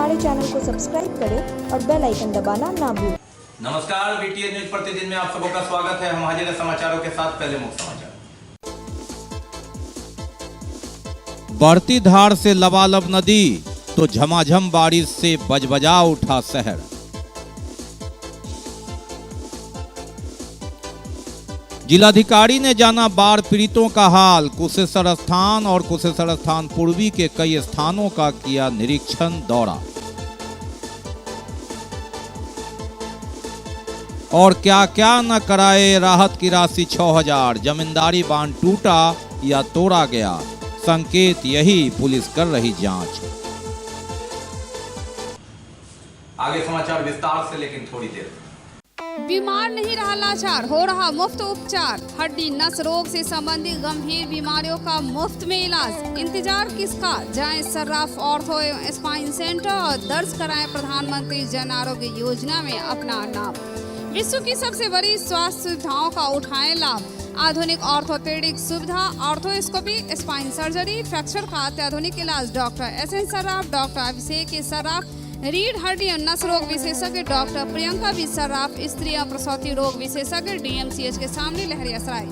हमारे चैनल को सब्सक्राइब करें और बेल आइकन दबाना ना भूलें। नमस्कार, बीटीएन न्यूज प्रतिदिन में आप सबों का स्वागत है। हम हाजिर हैं समाचारों के साथ। पहले मुख्य समाचार। बढ़ती धार से लबालब नदी तो झमाझम बारिश से बजबजा उठा शहर। जिलाधिकारी ने जाना बाढ़ पीड़ितों का हाल। कुशेश्वर स्थान और कुशेश्वर स्थान पूर्वी के कई स्थानों का किया निरीक्षण दौरा। और क्या क्या न कराए राहत की राशि 6000। जमींदारी बांध टूटा या तोड़ा गया, संकेत यही, पुलिस कर रही जांच। आगे समाचार विस्तार से, लेकिन थोड़ी देर। बीमार नहीं रहा लाचार, हो रहा मुफ्त उपचार। हड्डी नस रोग से संबंधित गंभीर बीमारियों का मुफ्त में इलाज। इंतजार किसका, जाएं सर्राफ ऑर्थो एवं स्पाइन सेंटर और दर्ज कराएं प्रधानमंत्री जन आरोग्य योजना में अपना नाम। विश्व की सबसे बड़ी स्वास्थ्य सुविधाओं का उठाएं लाभ। आधुनिक ऑर्थोपेडिक सुविधा, ऑर्थोस्कोपी, स्पाइन सर्जरी, फ्रैक्चर का अत्याधुनिक इलाज। Doctor S N Sarraf, doctor Abhishek Sarraf, रीढ़ हड्डी और नस रोग विशेषज्ञ डॉक्टर प्रियंका बी सर्राफ, स्त्री और प्रसूति रोग विशेषज्ञ डीएमसीएच के सामने लहरियासराय।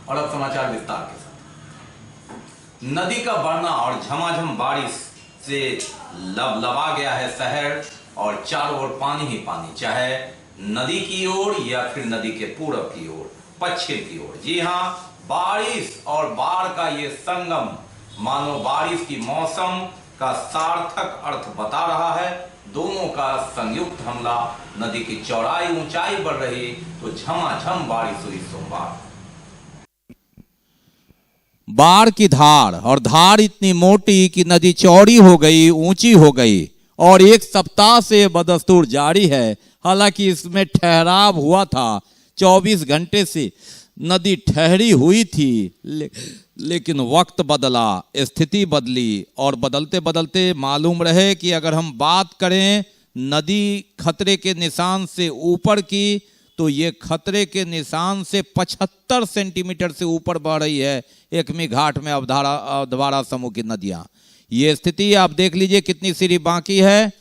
और अब समाचार विस्तार के साथ। नदी का बढ़ना और झमाझम बारिश से लबलबा गया है शहर, और चारों ओर पानी ही पानी, चाहे नदी की ओर या फिर नदी के पूरब की ओर, पश्चिम की ओर। जी हाँ, बारिश और बाढ़ का ये संगम मानो बारिश की मौसम का सार्थक अर्थ बता रहा है। दोनों का संयुक्त हमला, नदी की चौड़ाई ऊंचाई बढ़ रही तो झमाझम बारिश हुई सोमवार। बाढ़ की धार, और धार इतनी मोटी कि नदी चौड़ी हो गई, ऊंची हो गई, और एक सप्ताह से बदस्तूर जारी है। हालांकि इसमें ठहराव हुआ था, 24 घंटे से नदी ठहरी हुई थी, लेकिन वक्त बदला, स्थिति बदली, और बदलते बदलते मालूम रहे कि अगर हम बात करें नदी खतरे के निशान से ऊपर की, तो ये खतरे के निशान से 75 सेंटीमीटर से ऊपर बढ़ रही है एकमी घाट में अधवारा समूह की नदियां। ये स्थिति आप देख लीजिए कितनी सीढ़ी बाकी है,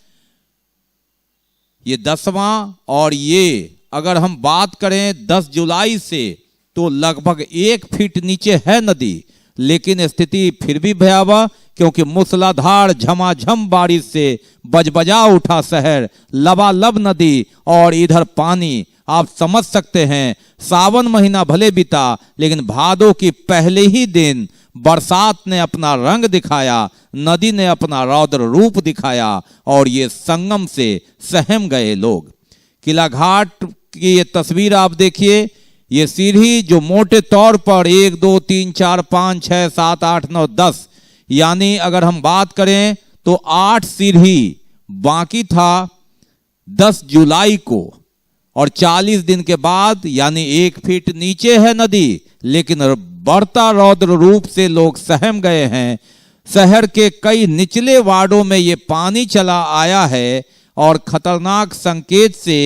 ये 10वां, और ये अगर हम बात करें 10 जुलाई से तो लगभग 1 फीट नीचे है नदी। लेकिन स्थिति फिर भी भयावह, क्योंकि मूसलाधार झमाझम बारिश से बजबजा उठा शहर, लबालब नदी और इधर पानी। आप समझ सकते हैं, सावन महीना भले बीता, लेकिन भादों की पहले ही दिन बरसात ने अपना रंग दिखाया, नदी ने अपना रौद्र रूप दिखाया, और ये संगम से सहम गए लोग। किला घाट की ये तस्वीर आप देखिए। ये सीढ़ी जो मोटे तौर पर 1 2 3 4 5 6 7 8 9 10, यानी अगर हम बात करें तो 8 सीढ़ी बाकी था 10 जुलाई को, और 40 दिन के बाद यानी 1 फीट नीचे है नदी, लेकिन बढ़ता रौद्र रूप से लोग सहम गए हैं। शहर के कई निचले वार्डों में ये पानी चला आया है, और खतरनाक संकेत से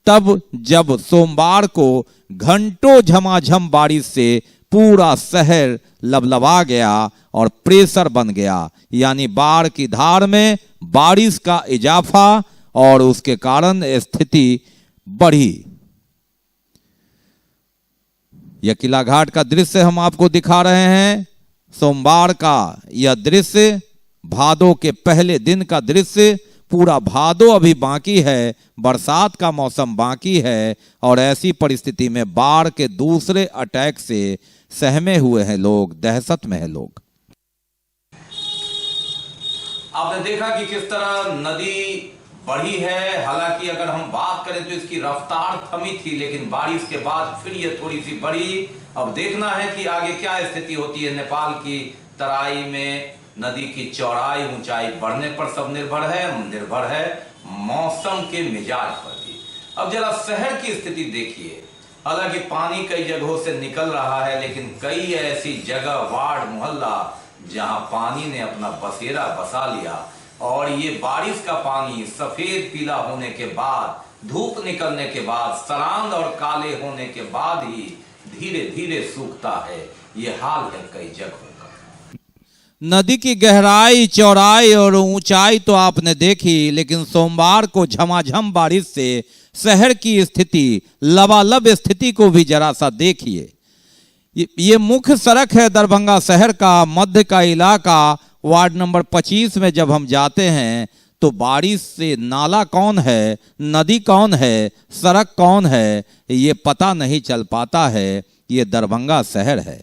तब जब सोमवार को घंटों झमाझम बारिश से पूरा शहर लबलबा गया और प्रेशर बन गया, यानी बाढ़ की धार में बारिश का इजाफा, और उसके कारण स्थिति बढ़ी। यह किला घाट का दृश्य हम आपको दिखा रहे हैं। सोमवार का यह दृश्य, भादों के पहले दिन का दृश्य। पूरा भादों अभी बाकी है, बरसात का मौसम बाकी है, और ऐसी परिस्थिति में बाढ़ के दूसरे अटैक से सहमे हुए हैं लोग, दहशत में है लोग। आपने देखा कि किस तरह नदी बढ़ी है। हालांकि अगर हम बात करें तो इसकी रफ्तार थमी थी, लेकिन बारिश के बाद फिर ये थोड़ी सी बढ़ी। अब देखना है कि आगे क्या स्थिति होती है। नेपाल की तराई में नदी की चौड़ाई ऊंचाई बढ़ने पर सब निर्भर है मौसम के मिजाज पर भी। अब जरा शहर की स्थिति देखिए। हालांकि पानी कई जगहों से निकल रहा है, लेकिन कई ऐसी जगह, वार्ड, मोहल्ला जहां पानी ने अपना बसेरा बसा लिया, और ये बारिश का पानी सफेद पीला होने के बाद, धूप निकलने के बाद, सरांद और काले होने के बाद ही धीरे धीरे सूखता है। ये हाल है कई जगहों का। नदी की गहराई, चौड़ाई और ऊंचाई तो आपने देखी, लेकिन सोमवार को झमाझम बारिश से शहर की स्थिति, लबालब स्थिति को भी जरा सा देखिए। ये मुख्य सड़क है दरभंगा शहर का, मध्य का इलाका, वार्ड नंबर 25 में जब हम जाते हैं तो बारिश से नाला कौन है, नदी कौन है, सड़क कौन है, ये पता नहीं चल पाता है। ये दरभंगा शहर है।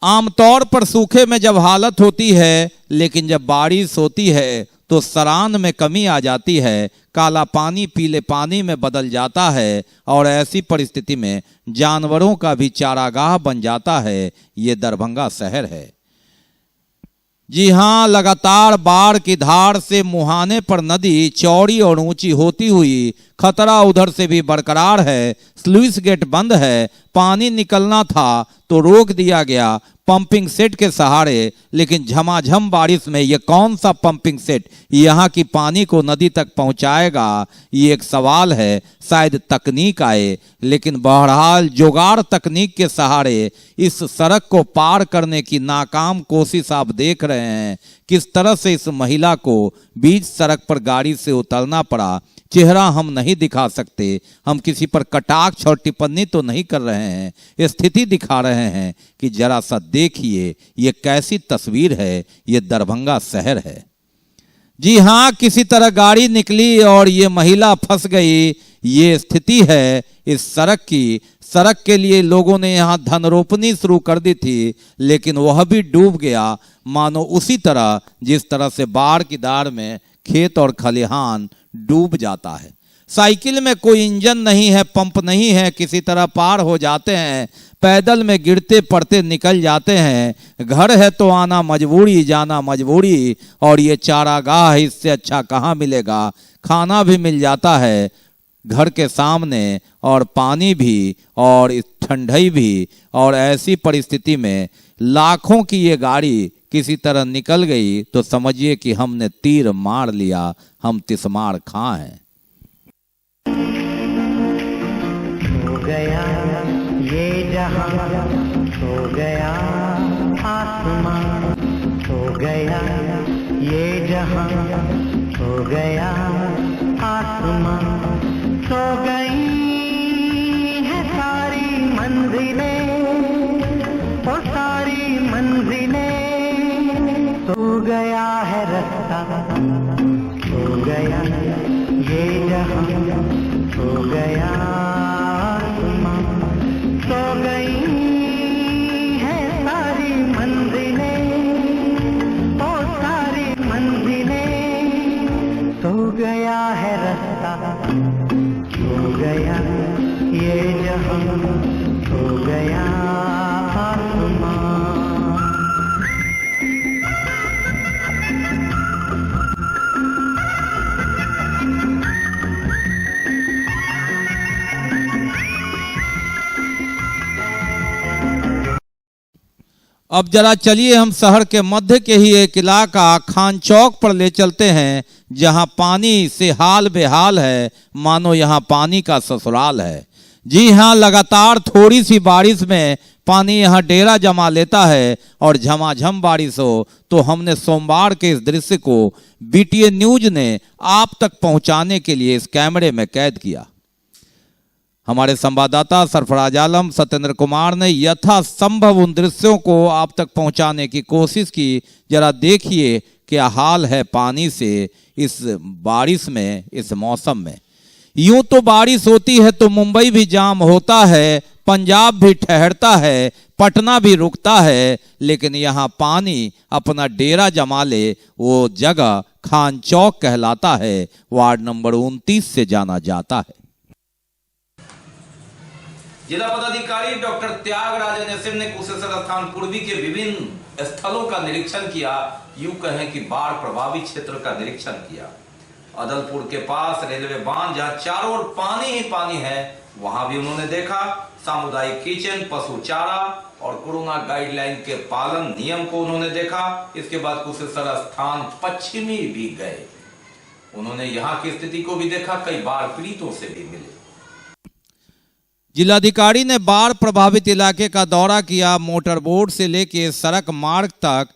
आमतौर पर सूखे में जब हालत होती है, लेकिन जब बारिश होती है तो सरान में कमी आ जाती है, काला पानी पीले पानी में बदल जाता है और ऐसी परिस्थिति में जानवरों का भी चारागाह बन जाता है। ये दरभंगा शहर है। जी हाँ, लगातार बाढ़ की धार से मुहाने पर नदी चौड़ी और ऊंची होती हुई खतरा उधर से भी बरकरार है। स्लुइस गेट बंद है, पानी निकलना था तो रोक दिया गया पंपिंग सेट के सहारे, लेकिन झमाझम बारिश में ये कौन सा पंपिंग सेट यहाँ की पानी को नदी तक पहुँचाएगा, ये एक सवाल है। शायद तकनीक आए, लेकिन बहरहाल जुगाड़ तकनीक के सहारे इस सड़क को पार करने की नाकाम कोशिश आप देख रहे हैं। किस तरह से इस महिला को बीच सड़क पर गाड़ी से उतरना पड़ा। चेहरा हम नहीं दिखा सकते, हम किसी पर कटाक्ष और टिप्पणी तो नहीं कर रहे हैं, स्थिति दिखा रहे हैं कि जरा सा देखिए ये कैसी तस्वीर है। ये दरभंगा शहर है। जी हाँ, किसी तरह गाड़ी निकली और ये महिला फंस गई। ये स्थिति है इस सड़क की। सड़क के लिए लोगों ने यहाँ धन रोपनी शुरू कर दी थी, लेकिन वह भी डूब गया, मानो उसी तरह जिस तरह से बाढ़ की धार में खेत और खलिहान डूब जाता है। साइकिल में कोई इंजन नहीं है, पंप नहीं है, किसी तरह पार हो जाते हैं। पैदल में गिरते पड़ते निकल जाते हैं। घर है तो आना मजबूरी, जाना मजबूरी, और ये चारागाह इससे अच्छा कहाँ मिलेगा। खाना भी मिल जाता है घर के सामने, और पानी भी, और ठंडई भी, और ऐसी परिस्थिति में लाखों की ये गाड़ी किसी तरह निकल गई तो समझिए कि हमने तीर मार लिया, हम तिस्मार खां हैं। हो गया ये जहां, हो गया आसमां, हो गया ये जहां, हो गया आसमां, सो गई है सारी मंजिलें, ओ सारी मंजिलें, सो गया है रास्ता, हो गया ये जहां, हो गया आसमां, सो गई है सारी मंजिलें, ओ सारी मंजिलें, सो गया है रास्ता, हो गया ये जहां, हो गया आसमां। अब जरा चलिए हम शहर के मध्य के ही एक इलाका खान चौक पर ले चलते हैं, जहां पानी से हाल बेहाल है, मानो यहां पानी का ससुराल है। जी हां, लगातार थोड़ी सी बारिश में पानी यहां डेरा जमा लेता है, और झमाझम बारिश हो तो हमने सोमवार के इस दृश्य को बीटीए न्यूज ने आप तक पहुंचाने के लिए इस कैमरे में कैद किया। हमारे संवाददाता सरफराज आलम सत्येंद्र कुमार ने यथासंभव उन दृश्यों को आप तक पहुंचाने की कोशिश की। जरा देखिए क्या हाल है पानी से इस बारिश में, इस मौसम में। यूं तो बारिश होती है तो मुंबई भी जाम होता है, पंजाब भी ठहरता है, पटना भी रुकता है, लेकिन यहाँ पानी अपना डेरा जमा ले वो जगह खान चौक कहलाता है, वार्ड नंबर 29 से जाना जाता है। जिला पदाधिकारी डॉक्टर त्यागराजन एसएम ने कुशेश्वर स्थान पूर्वी के विभिन्न स्थलों का निरीक्षण किया। यूं कहें कि बाढ़ प्रभावित क्षेत्र का निरीक्षण किया। अदलपुर के पास रेलवे बांध, जहां चारों ओर पानी ही पानी है, वहां भी उन्होंने देखा। सामुदायिक किचन, पशु चारा और कोरोना गाइडलाइन के पालन नियम को उन्होंने देखा। इसके बाद कुशेश्वर स्थान पश्चिमी भी गए, उन्होंने यहाँ की स्थिति को भी देखा। कई बाढ़ पीड़ितों से भी मिले। जिलाधिकारी ने बाढ़ प्रभावित इलाके का दौरा किया। मोटरबोट से लेकर सड़क मार्ग तक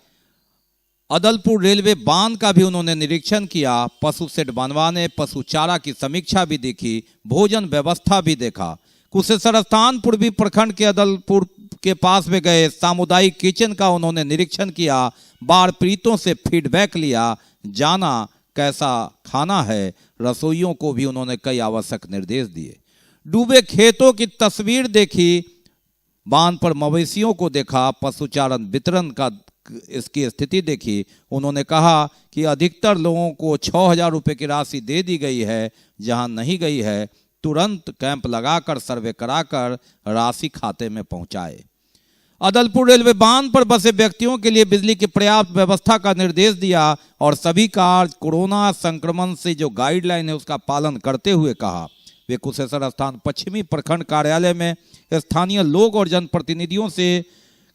अदलपुर रेलवे बांध का भी उन्होंने निरीक्षण किया, पशु शेड बनवाने, पशु चारा की समीक्षा भी देखी, भोजन व्यवस्था भी देखा। कुशेश्वर स्थान पूर्वी प्रखंड के अदलपुर के पास में गए सामुदायिक किचन का उन्होंने निरीक्षण किया, बाढ़ पीड़ितों से फीडबैक लिया, जाना कैसा खाना है। रसोइयों को भी उन्होंने कई आवश्यक निर्देश दिए। डूबे खेतों की तस्वीर देखी, बांध पर मवेशियों को देखा, पशुचारण वितरण का इसकी स्थिति देखी। उन्होंने कहा कि अधिकतर लोगों को 6,000 रुपये की राशि दे दी गई है, जहां नहीं गई है तुरंत कैंप लगाकर सर्वे कराकर राशि खाते में पहुंचाए। अदलपुर रेलवे बांध पर बसे व्यक्तियों के लिए बिजली की पर्याप्त व्यवस्था का निर्देश दिया और सभी कार्य कोरोना संक्रमण से जो गाइडलाइन है उसका पालन करते हुए कहा। वे कुशेश्वर स्थान पश्चिमी प्रखंड कार्यालय में स्थानीय लोग और जनप्रतिनिधियों से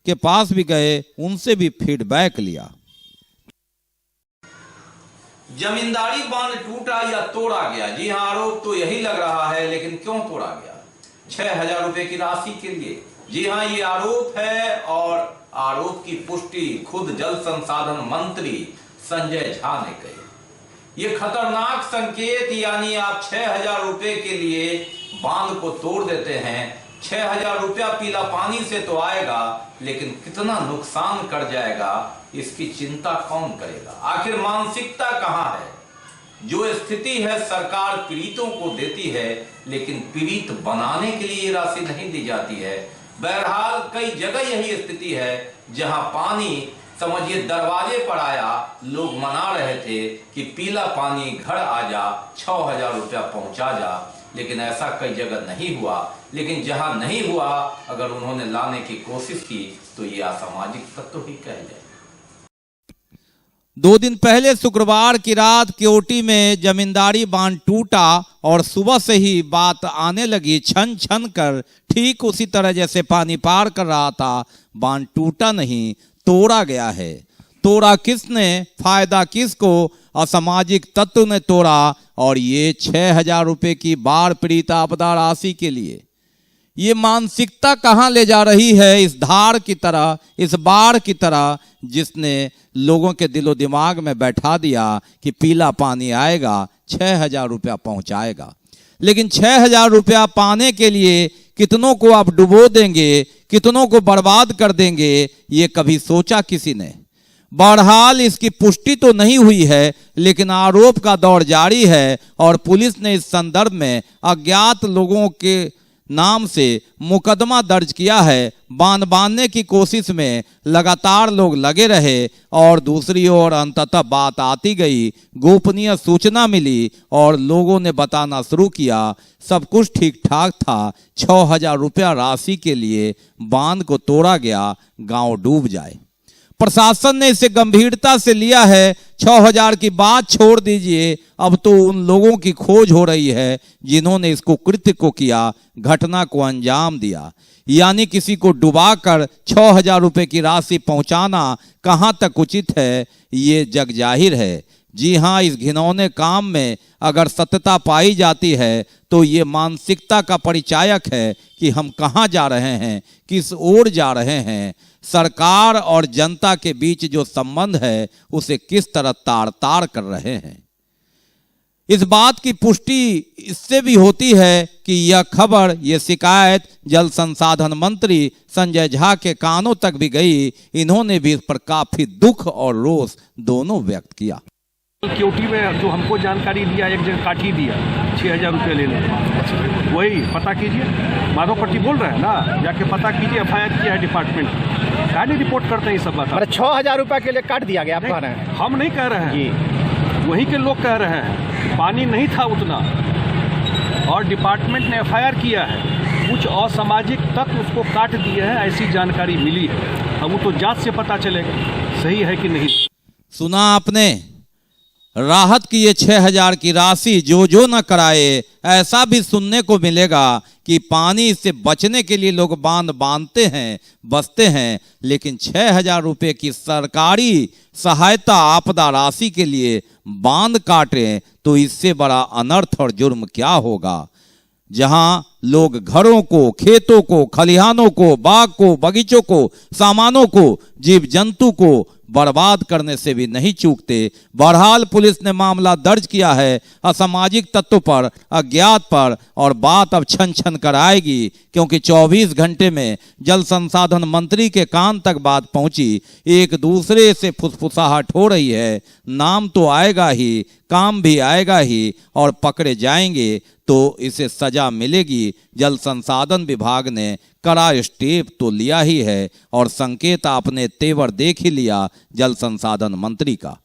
के पास भी गए, उनसे भी फीडबैक लिया। जमींदारी बांध टूटा या तोड़ा गया? जी हां, आरोप तो यही लग रहा है, लेकिन क्यों तोड़ा गया? 6,000 रुपए की राशि के लिए। जी हां, ये आरोप है और आरोप की पुष्टि खुद जल संसाधन मंत्री संजय झा ने कही। ये खतरनाक संकेत, यानी आप 6,000 रुपए के लिए बांध को तोड़ देते हैं। 6,000 रुपया पीला पानी से तो आएगा, लेकिन कितना नुकसान कर जाएगा इसकी चिंता कौन करेगा? आखिर मानसिकता कहां है? जो स्थिति है सरकार पीड़ितों को देती है, लेकिन पीड़ित बनाने के लिए राशि नहीं दी जाती है। बहरहाल कई जगह यही स्थिति है, जहां पानी समझिए दरवाजे पर आया, लोग मना रहे थे कि पीला पानी घर आ जा, 6,000 रुपया पहुंचा जा, लेकिन ऐसा कई जगह नहीं हुआ। लेकिन जहां नहीं हुआ, अगर उन्होंने लाने की कोशिश की तो ये असामाजिक तत्व ही कह जाए। 2 दिन पहले शुक्रवार की रात केवटी में जमींदारी बांध टूटा और सुबह से ही बात आने लगी छन छन कर, ठीक उसी तरह जैसे पानी पार कर रहा था। बांध टूटा नहीं, तोड़ा गया है। तोड़ा किसने, फायदा किसको? असामाजिक तत्व ने तोड़ा, और ये 6,000 रुपए की बाढ़ पीड़ित आपदा राशि के लिए। ये मानसिकता कहां ले जा रही है? इस धार की तरह, इस बाढ़ की तरह, जिसने लोगों के दिलो दिमाग में बैठा दिया कि पीला पानी आएगा, 6,000 रुपया पहुंचाएगा। लेकिन 6,000 रुपया पाने के लिए कितनों को आप डुबो देंगे, कितनों को बर्बाद कर देंगे, ये कभी सोचा किसी ने? बहरहाल इसकी पुष्टि तो नहीं हुई है, लेकिन आरोप का दौर जारी है और पुलिस ने इस संदर्भ में अज्ञात लोगों के नाम से मुकदमा दर्ज किया है। बांध बांधने की कोशिश में लगातार लोग लगे रहे और दूसरी ओर अंततः बात आती गई, गोपनीय सूचना मिली और लोगों ने बताना शुरू किया सब कुछ ठीक ठाक था। 6,000 रुपया राशि के लिए बांध को तोड़ा गया, गांव डूब जाए। प्रशासन ने इसे गंभीरता से लिया है। 6,000 की बात छोड़ दीजिए, अब तो उन लोगों की खोज हो रही है जिन्होंने इसको कृत्य को किया, घटना को अंजाम दिया। यानी किसी को डुबाकर 6,000 रुपए की राशि पहुंचाना कहां तक उचित है, ये जग जाहिर है। जी हां, इस घिनौने काम में अगर सत्यता पाई जाती है तो ये मानसिकता का परिचायक है कि हम कहां जा रहे हैं, किस ओर जा रहे हैं। सरकार और जनता के बीच जो संबंध है उसे किस तरह ताड़ ताड़ कर रहे हैं। इस बात की पुष्टि इससे भी होती है कि यह खबर, यह शिकायत जल संसाधन मंत्री संजय झा के कानों तक भी गई। इन्होंने भी इस पर काफी दुख और रोष दोनों व्यक्त किया। केवटी में जो हमको जानकारी दिया, एक जगह काठी दिया 6,000 रुपये लेने, वही पता कीजिए। माधवपट्टी बोल रहे हैं ना, जाके पता कीजिए। FIR किया है डिपार्टमेंट, क्या नहीं रिपोर्ट करते हैं ये सब बात। 6,000 रुपये के लिए काट दिया गया, आप कह रहे हैं? हम नहीं कह रहे हैं, वहीं के लोग कह रहे हैं। पानी नहीं था उतना और डिपार्टमेंट ने FIR किया है, कुछ असामाजिक तत्व उसको काट दिए हैं, ऐसी जानकारी मिली है। अब वो तो जांच से पता चलेगा सही है कि नहीं। सुना आपने, राहत की ये 6,000 की राशि जो न कराए। ऐसा भी सुनने को मिलेगा कि पानी से बचने के लिए लोग बांध बांधते हैं, बसते हैं, लेकिन 6,000 रुपये की सरकारी सहायता आपदा राशि के लिए बांध काटें तो इससे बड़ा अनर्थ और जुर्म क्या होगा। जहां लोग घरों को, खेतों को, खलिहानों को, बाग को, बगीचों को, सामानों को, जीव जंतु को बर्बाद करने से भी नहीं चूकते। बहरहाल पुलिस ने मामला दर्ज किया है असामाजिक तत्वों पर, अज्ञात पर, और बात अब छन छन कर आएगी क्योंकि 24 घंटे में जल संसाधन मंत्री के कान तक बात पहुंची। एक दूसरे से फुसफुसाहट हो रही है, नाम तो आएगा ही, काम भी आएगा ही, और पकड़े जाएंगे तो इसे सजा मिलेगी। जल संसाधन विभाग ने कड़ा स्टेप तो लिया ही है और संकेत आपने तेवर देख ही लिया जल संसाधन मंत्री का।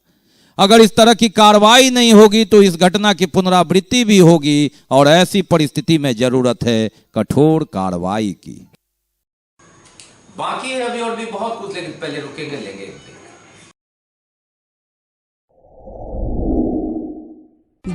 अगर इस तरह की कार्रवाई नहीं होगी तो इस घटना की पुनरावृत्ति भी होगी और ऐसी परिस्थिति में जरूरत है कठोर कार्रवाई की। बाकी है अभी और भी बहुत कुछ, लेकिन पहले रुकेंगे, लेंगे।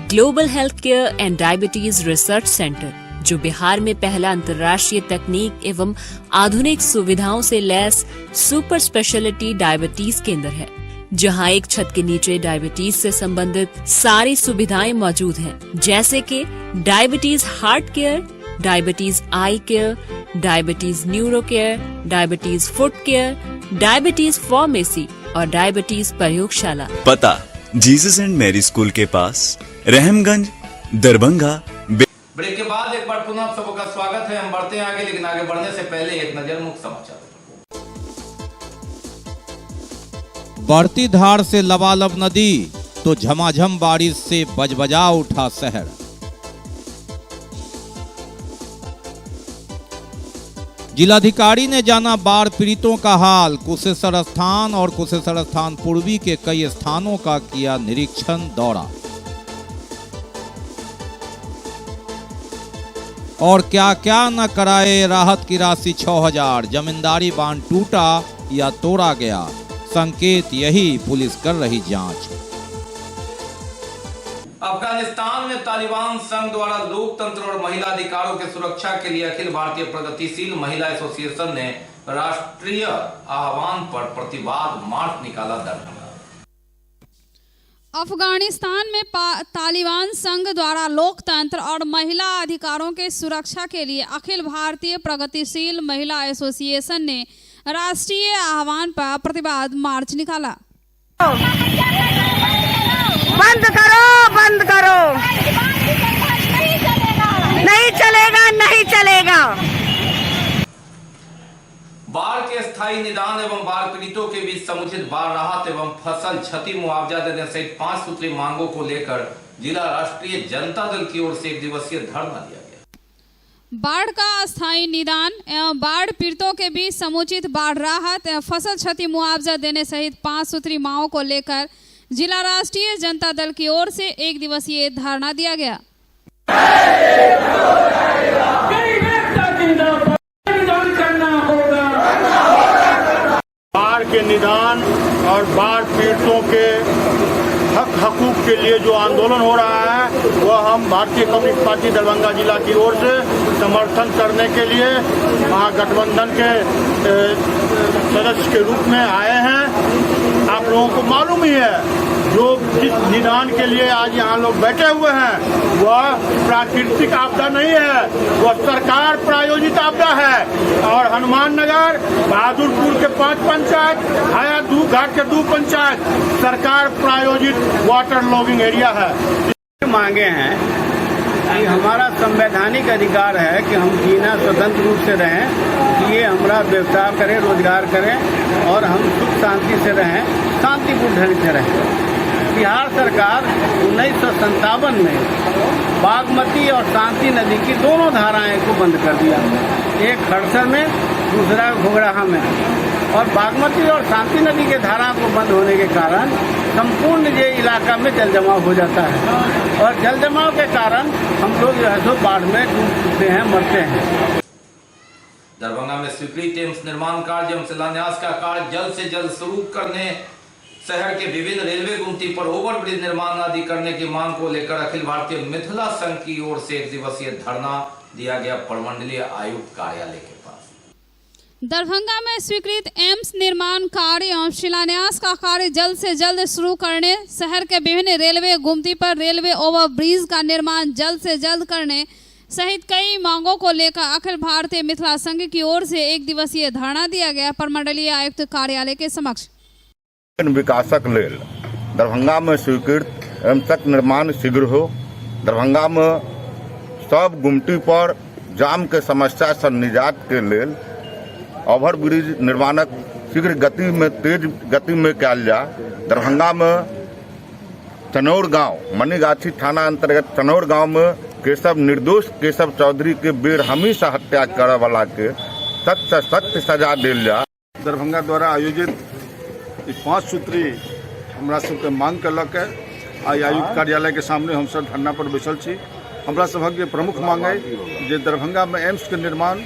Global health care and diabetes research centre, जो बिहार में पहला अंतर्राष्ट्रीय तकनीक एवं आधुनिक सुविधाओं से लैस सुपर स्पेशलिटी डायबिटीज केंद्र है, जहां एक छत के नीचे डायबिटीज से संबंधित सारी सुविधाएं मौजूद हैं, जैसे कि diabetes heart care, diabetes eye care, diabetes neuro care, diabetes foot care, diabetes pharmacy और डायबिटीज प्रयोगशाला। पता जीसस एंड मैरी स्कूल के पास, रहमगंज, दरभंगा। ब्रेक के बाद एक बार पुनः आप सबका स्वागत है। हम बढ़ते हैं आगे, लेकिन आगे बढ़ने से पहले एक नजर मुख्य समाचार। बढ़ती धार से लबालब नदी तो झमाझम बारिश से बजबजा उठा शहर। जिलाधिकारी ने जाना बाढ़ पीड़ितों का हाल। कुशेश्वर स्थान और कुशेश्वर स्थान पूर्वी के कई स्थानों का किया निरीक्षण दौरा। और क्या क्या न कराए राहत की राशि 6000। जमींदारी बांध टूटा या तोड़ा गया, संकेत यही, पुलिस कर रही जांच। अफगानिस्तान में तालिबान संघ द्वारा लोकतंत्र और महिला अधिकारों की सुरक्षा के लिए अखिल भारतीय प्रगतिशील महिला एसोसिएशन ने राष्ट्रीय आह्वान पर प्रतिवाद मार्च निकाला। दरभंगा अफगानिस्तान में तालिबान संघ द्वारा लोकतंत्र और महिला अधिकारों के सुरक्षा के लिए अखिल भारतीय प्रगतिशील महिला एसोसिएशन ने राष्ट्रीय आह्वान पर प्रतिवाद मार्च निकाला। बंद करो, बंद करो, नहीं चलेगा, नहीं चलेगा। बाढ़ के स्थायी निदान एवं बाढ़ पीड़ितों के बीच समुचित बाढ़ राहत एवं फसल क्षति मुआवजा देने सहित 5 सूत्री मांगों को लेकर जिला राष्ट्रीय जनता दल की ओर से एक दिवसीय धरना दिया गया। बाढ़ का अस्थायी निदान एवं बाढ़ पीड़ितों के बीच समुचित बाढ़ राहत एवं फसल क्षति मुआवजा देने सहित 5 सूत्री मांगों को लेकर जिला राष्ट्रीय जनता दल की ओर से एक दिवसीय धरना दिया गया। बाढ़ के निदान और बाढ़ पीड़ितों के हकूक के लिए जो आंदोलन हो रहा है वह हम भारतीय कम्युनिस्ट पार्टी दरभंगा जिला की ओर से समर्थन करने के लिए महागठबंधन के सदस्य के रूप में आए हैं। आप लोगों को मालूम ही है जो जिस निदान के लिए आज यहाँ लोग बैठे हुए हैं वह प्राकृतिक आपदा नहीं है, वह सरकार प्रायोजित आपदा है। और हनुमान नगर, बहादुरपुर के 5 पंचायत, हाया दूध घाट के 2 पंचायत सरकार प्रायोजित वाटर लॉगिंग एरिया है। मांगे हैं कि हमारा संवैधानिक अधिकार है कि हम जीना स्वतंत्र रूप से रहें, कि ये हमारा व्यवसाय करें, रोजगार करें और हम सुख शांति से रहें, शांतिपूर्ण ढंग से रहें। बिहार सरकार 1957 में बागमती और शांति नदी की दोनों धाराएं को बंद कर दिया, एक खड़सर में, दूसरा घोगराहा में। और बागमती और शांति नदी के धारा को बंद होने के कारण संपूर्ण ये इलाका में जल जमाव हो जाता है और जल जमाव के कारण हम लोग जो है सो बाढ़ में डूबते हैं, मरते हैं। दरभंगा में स्वीकृत एम्स निर्माण कार्य एवं शिलान्यास का कार्य जल्द से जल्द शुरू करने, शहर के विभिन्न रेलवे गुमटी पर ओवरब्रिज निर्माण आदि करने की मांग को लेकर अखिल भारतीय मिथिला संघ की ओर से एक दिवसीय धरना दिया गया प्रमंडलीय आयुक्त कार्यालय के पास। दरभंगा में स्वीकृत एम्स निर्माण कार्य एवं शिलान्यास का कार्य जल्द से जल्द शुरू करने, शहर के विभिन्न रेलवे गुमटी पर रेलवे ओवरब्रिज का निर्माण जल्द से जल्द करने सहित कई मांगों को लेकर अखिल भारतीय मिथिला संघ की ओर से एक दिवसीय धरना दिया गया प्रमंडलीय आयुक्त कार्यालय के समक्ष। विकासक लेल दरभंगा में स्वीकृत एम्सक निर्माण शीघ्र हो। दरभंगा में सब गुमटी पर जाम के समस्या से निजात के लेल ओवरब्रिज निर्माणक शीघ्र तेज गति में कयल जाए। दरभंगा में चनौर गांव मनीगाछी थाना अंतर्गत चनौर गांव में निर्दोष केशव चौधरी के बेरहमी से हत्या करे वाला के सख्त से सख्त सजा दिल जाए। दरभंगा द्वारा आयोजित 5 सूत्री हमरा सबके मांग कलक है। आई आयुक्त कार्यालय के सामने हम सब धरना पर बैसल छी। हमरा सबक के प्रमुख मांग है जे दरभंगा में एम्स के निर्माण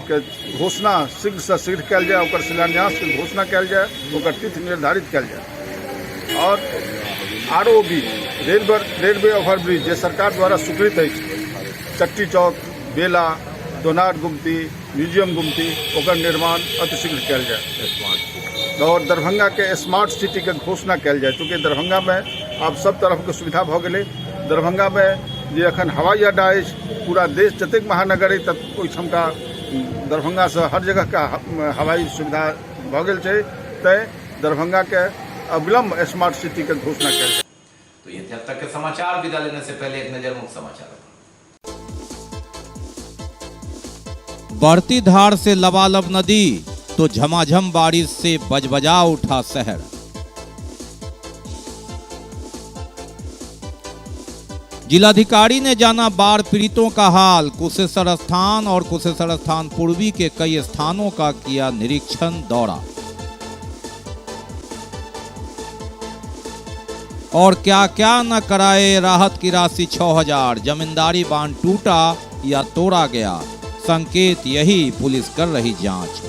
के घोषणा शीघ्र से शीघ्र कयल जाए, ओकर शिलान्यास के घोषणा कयल जाए, ओकर तिथि निर्धारित कयल जाए। और ROB रेलवे ओवरब्रिज जे सरकार द्वारा स्वीकृत है, चट्टी चौक, बेला, दोनार गुमती, म्यूजियम गुमती, ओकर निर्माण अतिशीघ्र कयल जाए और दरभंगा के स्मार्ट सिटी के घोषणा कयल जाए। चूँकि दरभंगा में अब सब तरफ के सुविधा भ गेलै। दरभंगा में जे अखन हवाई अड्डा अछि, पूरा देश जतेक महानगर है तब ओहिठाम का दरभंगा से हर जगह का हवाई सुविधा भ गेल छै, तै दरभंगा के अविलंब स्मार्ट सिटी के घोषणा कयल जाए। तो ये थे अब तक के समाचार। विदा लेने से पहले एक नजर मुख्य समाचार। बढ़ती धार से लबालब नदी तो झमाझम बारिश से बजबजा उठा शहर। जिलाधिकारी ने जाना बाढ़ पीड़ितों का हाल। कुशेश्वर स्थान और कुशेश्वर स्थान पूर्वी के कई स्थानों का किया निरीक्षण दौरा। और क्या क्या न कराए राहत की राशि 6000। जमींदारी बांध टूटा या तोड़ा गया, संकेत यही, पुलिस कर रही जांच।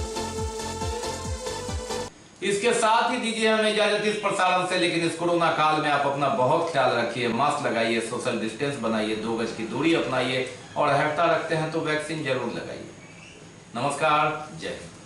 इसके साथ ही दीजिए हमें इजाजत इस प्रसारण से, लेकिन इस कोरोना काल में आप अपना बहुत ख्याल रखिए। मास्क लगाइए, सोशल डिस्टेंस बनाइए, 2 गज की दूरी अपनाइए और हफ्ता रखते हैं तो वैक्सीन जरूर लगाइए। नमस्कार, जय हिंद।